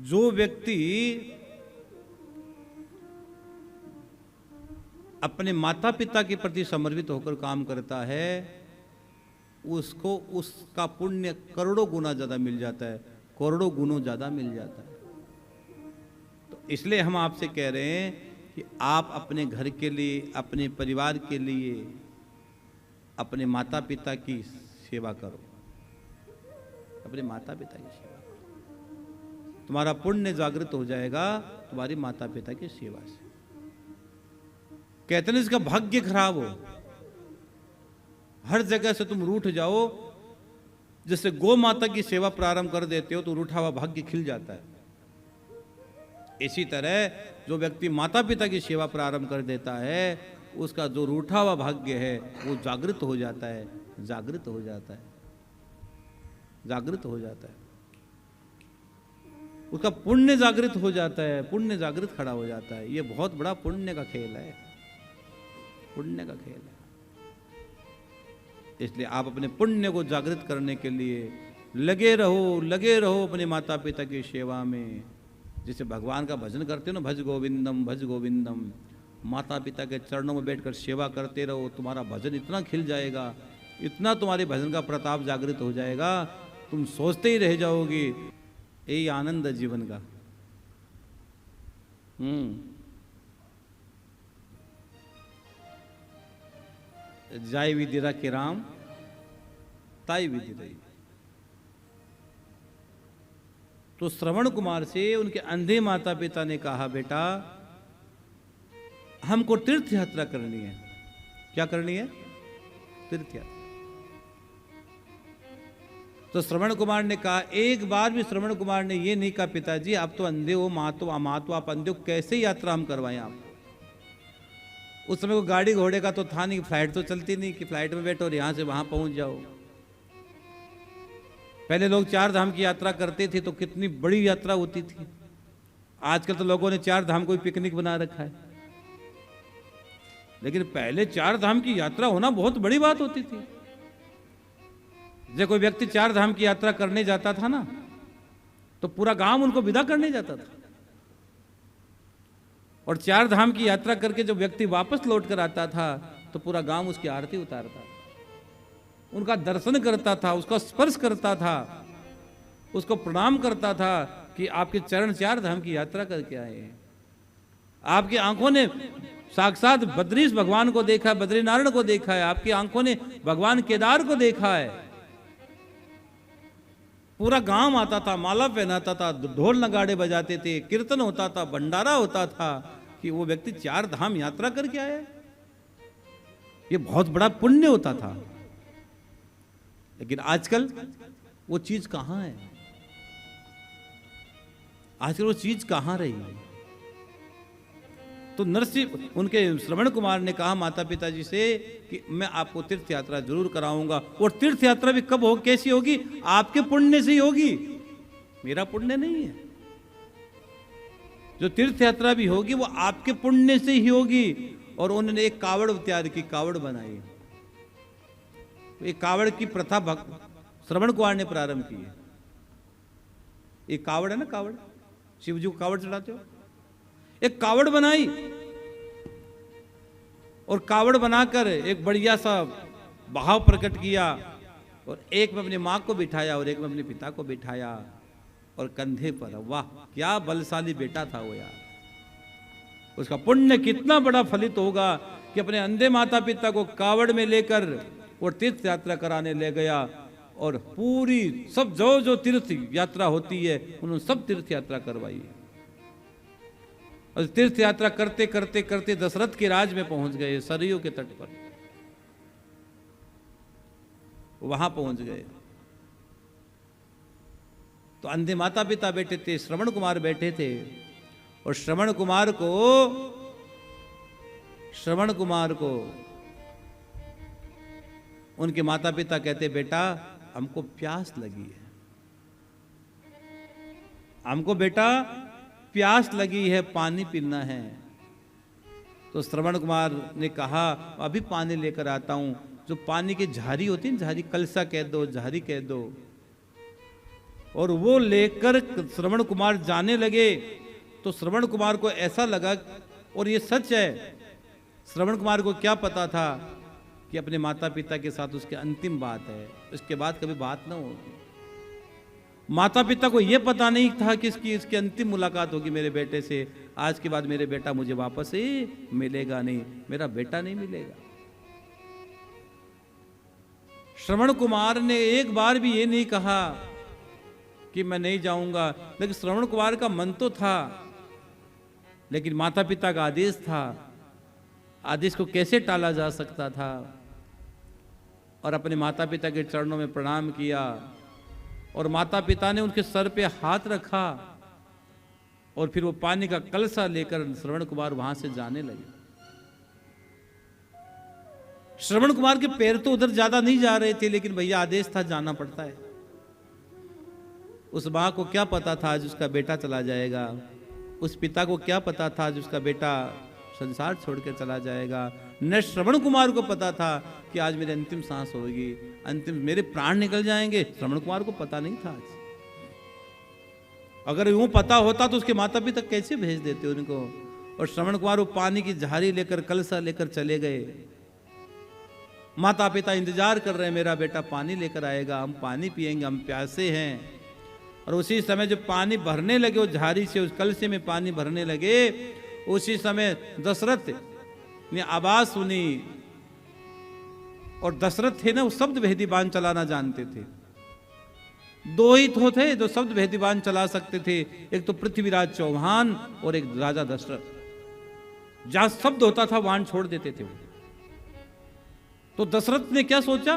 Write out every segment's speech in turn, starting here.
जो व्यक्ति अपने माता पिता के प्रति समर्पित होकर काम करता है उसको उसका पुण्य करोड़ों गुना ज्यादा मिल जाता है, करोड़ों गुणों ज्यादा मिल जाता है। तो इसलिए हम आपसे कह रहे हैं कि आप अपने घर के लिए, अपने परिवार के लिए, अपने माता पिता की सेवा करो, अपने माता पिता की सेवा करो। तुम्हारा पुण्य जागृत हो जाएगा तुम्हारी माता पिता की सेवा से। कहते हैं इसका भाग्य खराब हो, हर जगह से तुम रूठ जाओ, जैसे गौ माता की सेवा प्रारंभ कर देते हो तो रूठा हुआ भाग्य खिल जाता है। इसी तरह जो व्यक्ति माता पिता की सेवा प्रारंभ कर देता है उसका जो रूठा हुआ भाग्य है वो जागृत हो जाता है, जागृत हो जाता है, जागृत हो जाता है। उसका पुण्य जागृत हो जाता है, पुण्य जागृत खड़ा हो जाता है। ये बहुत बड़ा पुण्य का खेल है, पुण्य का खेल है। इसलिए आप अपने पुण्य को जागृत करने के लिए लगे रहो, लगे रहो अपने माता पिता की सेवा में। जैसे भगवान का भजन करते हो ना, भज गोविंदम भज गोविंदम, माता पिता के चरणों में बैठकर सेवा करते रहो, तुम्हारा भजन इतना खिल जाएगा, इतना तुम्हारे भजन का प्रताप जागृत हो जाएगा, तुम सोचते ही रह जाओगे। यही आनंद है जीवन का। जाय विदिरा के राम ताई विधि रही। तो श्रवण कुमार से उनके अंधे माता पिता ने कहा, बेटा हमको तीर्थ यात्रा करनी है। क्या करनी है? तीर्थ यात्रा। तो श्रवण कुमार ने कहा, एक बार भी श्रवण कुमार ने यह नहीं कहा पिताजी आप तो अंधे हो, माँ तो आप अंधे हो, कैसे यात्रा हम करवाएं आप। उस समय को गाड़ी घोड़े का तो था नहीं, फ्लाइट तो चलती नहीं कि फ्लाइट में बैठो और यहां से वहां पहुंच जाओ। पहले लोग चार धाम की यात्रा करते थे तो कितनी बड़ी यात्रा होती थी। आजकल तो लोगों ने चार धाम को पिकनिक बना रखा है, लेकिन पहले चार धाम की यात्रा होना बहुत बड़ी बात होती थी। जब कोई व्यक्ति चार धाम की यात्रा करने जाता था ना तो पूरा गांव उनको विदा करने जाता था, और चार धाम की यात्रा करके जब व्यक्ति वापस लौट कर आता था तो पूरा गांव उसकी आरती उतारता था, उनका दर्शन करता था, उसका स्पर्श करता था, उसको प्रणाम करता था कि आपके चरण चार धाम की यात्रा करके आए हैं। आपकी आंखों ने साक्षात बद्रीश भगवान को देखा, बद्रीनारायण को देखा है, आपकी आंखों ने भगवान केदार को देखा है। पूरा गांव आता था, माला पहनाता था, ढोल नगाड़े बजाते थे, कीर्तन होता था, भंडारा होता था कि वो व्यक्ति चार धाम यात्रा करके आया। ये बहुत बड़ा पुण्य होता था। लेकिन आजकल वो चीज कहां है? आजकल वो चीज कहां रही है? तो नरसिंह उनके श्रवण कुमार ने कहा माता पिताजी से कि मैं आपको तीर्थ यात्रा जरूर कराऊंगा, और तीर्थ यात्रा भी कब हो, कैसी होगी? आपके पुण्य से ही होगी, मेरा पुण्य नहीं है। जो तीर्थ यात्रा भी होगी वो आपके पुण्य से ही होगी। और उन्होंने एक कावड़ तैयार की, कावड़ बनाई। एक कावड़ की प्रथा श्रवण कुमार ने प्रारंभ की है। एक कावड़ है ना, कावड़ शिव जी को कावड़ चढ़ाते हो। एक कावड़ बनाई और कावड़ बनाकर एक बढ़िया सा भाव प्रकट किया, और एक में अपनी मां को बिठाया और एक में अपने पिता को बिठाया और कंधे पर। वाह क्या बलशाली बेटा था वो यार। उसका पुण्य कितना बड़ा फलित होगा कि अपने अंधे माता पिता को कावड़ में लेकर और तीर्थ यात्रा कराने ले गया, और पूरी सब जो जो तीर्थ यात्रा होती है उन्होंने सब तीर्थ यात्रा करवाई। और तीर्थ यात्रा करते करते करते दशरथ के राज में पहुंच गए, सरयू के तट पर वहां पहुंच गए। तो अंधे माता पिता बैठे थे, श्रवण कुमार बैठे थे, और श्रवण कुमार को उनके माता पिता कहते, बेटा हमको प्यास लगी है, हमको बेटा प्यास लगी है, पानी पीना है। तो श्रवण कुमार ने कहा अभी पानी लेकर आता हूं। जो पानी की झारी होती है, झारी, कलसा कह दो, झारी कह दो, और वो लेकर श्रवण कुमार जाने लगे तो श्रवण कुमार को ऐसा लगा, और ये सच है, श्रवण कुमार को क्या पता था कि अपने माता पिता के साथ उसकी अंतिम बात है, इसके बाद कभी बात ना होगी। माता पिता को यह पता नहीं था कि इसकी अंतिम मुलाकात होगी मेरे बेटे से। आज के बाद मेरे बेटा मुझे वापस ही मिलेगा नहीं, मेरा बेटा नहीं मिलेगा। श्रवण कुमार ने एक बार भी ये नहीं कहा कि मैं नहीं जाऊंगा, लेकिन श्रवण कुमार का मन तो था, लेकिन माता पिता का आदेश था, आदेश को कैसे टाला जा सकता था। और अपने माता पिता के चरणों में प्रणाम किया, और माता पिता ने उनके सर पे हाथ रखा, और फिर वो पानी का कलसा लेकर श्रवण कुमार वहां से जाने लगे। श्रवण कुमार के पैर तो उधर ज्यादा नहीं जा रहे थे, लेकिन भैया आदेश था, जाना पड़ता है। उस मां को क्या पता था आज उसका बेटा चला जाएगा, उस पिता को क्या पता था आज उसका बेटा संसार छोड़कर चला जाएगा। न श्रवण कुमार को पता था कि आज मेरी अंतिम सांस होगी, अंतिम मेरे प्राण निकल जाएंगे। श्रवण कुमार को पता नहीं था आज। अगर यूं पता होता तो उसके माता पिता कैसे भेज देते उनको। और श्रवण कुमार वो पानी की झाड़ी लेकर, कलसा लेकर चले गए। माता पिता इंतजार कर रहे हैं, मेरा बेटा पानी लेकर आएगा, हम पानी पिएंगे, हम प्यासे हैं। और उसी समय जब पानी भरने लगे, उस झाड़ी से, उस कलसे में पानी भरने लगे, उसी समय दशरथ ने आवाज सुनी। और दशरथ थे ना, वो शब्द भेदी बाण चलाना जानते थे। दो ही तो थे जो शब्द भेदी बाण चला सकते थे, एक तो पृथ्वीराज चौहान और एक राजा दशरथ। जहां शब्द होता था बाण छोड़ देते थे वो। तो दशरथ ने क्या सोचा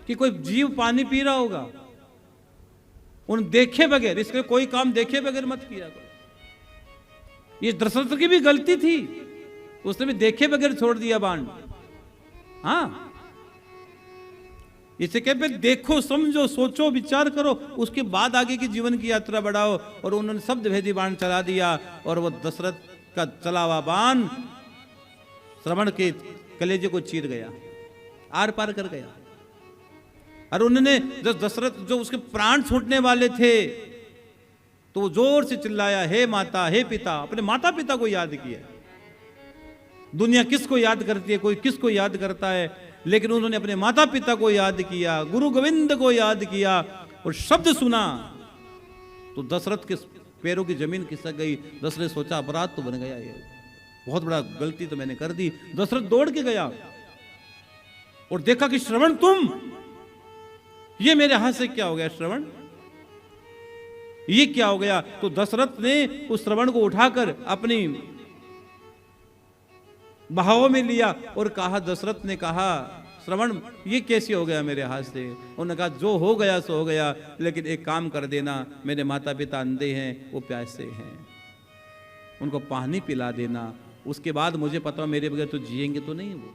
कि कोई जीव पानी पी रहा होगा, उन देखे बगैर, इसके कोई काम देखे बगैर मत किया करो। ये दशरथ की भी गलती थी, उसने भी देखे बगैर छोड़ दिया बाण। हाँ, इसे कहते देखो, समझो, सोचो, विचार करो, उसके बाद आगे की जीवन की यात्रा बढ़ाओ। और उन्होंने शब्द भेदी बाण चला दिया, और वो दशरथ का चला हुआ बाण श्रवण के कलेजे को चीर गया, आर पार कर गया। और उन्होंने दशरथ जो उसके प्राण छूटने वाले थे, तो वो जोर से चिल्लाया, हे माता, हे पिता, अपने माता पिता को याद किया। दुनिया किसको याद करती है, कोई किसको याद करता है, लेकिन उन्होंने अपने माता पिता को याद किया, गुरु गोविंद को याद किया, और शब्द सुना तो दशरथ के पैरों की जमीन खिसक गई। दशरथ सोचा अपराध तो बन गया, ये बहुत बड़ा गलती तो मैंने कर दी। दशरथ दौड़ के गया और देखा कि श्रवण, तुम, ये मेरे हाथ से क्या हो गया श्रवण, ये क्या हो गया। तो दशरथ ने उस श्रवण को उठाकर अपनी बाहों में लिया और कहा, दशरथ ने कहा, श्रवण ये कैसे हो गया मेरे हाथ से। उन्होंने कहा, जो हो गया सो हो गया, लेकिन एक काम कर देना, मेरे माता पिता अंधे हैं, वो प्यासे हैं, उनको पानी पिला देना, उसके बाद मुझे पता मेरे बगैर तो जिएंगे तो नहीं वो।